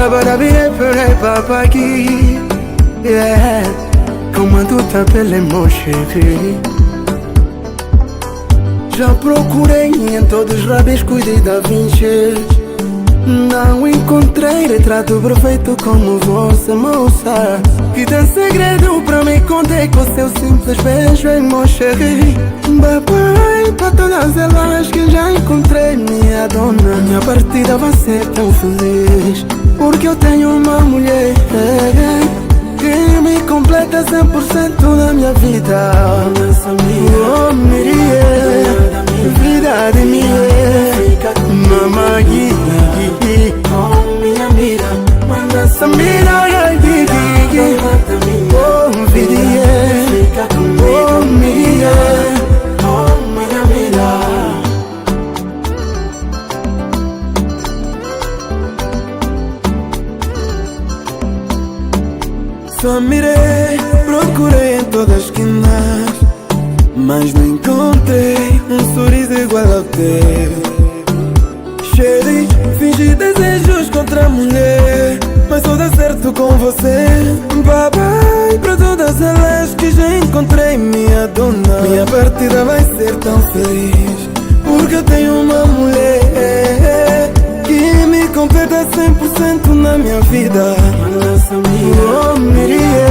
Sabara bine pere papa aqui, yeah. Como tu t'appelles mon chéri. Já procurei em todos os rabiscos de Da Vinci, não encontrei retrato perfeito como você, moça. Que tem segredo pra me contar com seu simples beijo, hein, mon chéri. Bye bye pra todas elas que já encontrei, minha dona. Minha partida vai ser tão feliz, porque eu tenho uma mulher que me completa 100% da minha vida. Oh, Maria, vida de minha mamãe, oh, minha mira, manda essa mira, oh, vida, oh, Maria, oh, minha mira. Só mirei, procurei em todas as esquinas, mas não encontrei um sorriso igual ao teu. Cheirei, fingi desejos contra a mulher, mas só dá certo com você. Bye bye pra todas elas que já encontrei, minha dona. Minha partida vai ser tão feliz, porque eu tenho uma mulher que me completa 100% na minha vida. Oh, Maria,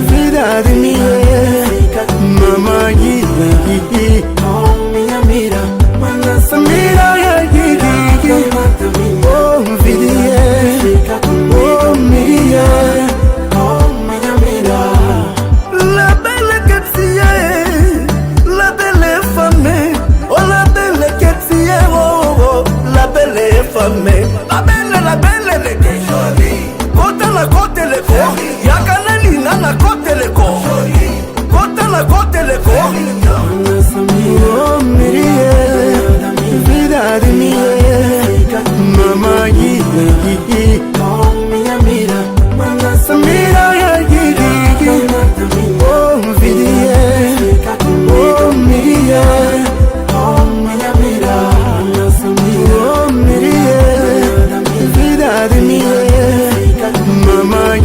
vida de minha mamãe, oh, minha mira, manda essa mira, oh, vida, oh, Maria, oh, minha mira. La belle que tu es, la belle femme, oh, la belle que tu es, oh, oh, la belle femme, la belle le que jolie. Kota la kote le ko, ya kanali na la kote le ko, kota la kote le ko. Oh, Maria, vida de minha mamãe, oh, minha mira, manda essa mira, oh, vida, oh, Maria, oh, minha mira, oh, Maria, vida de minha mamãe,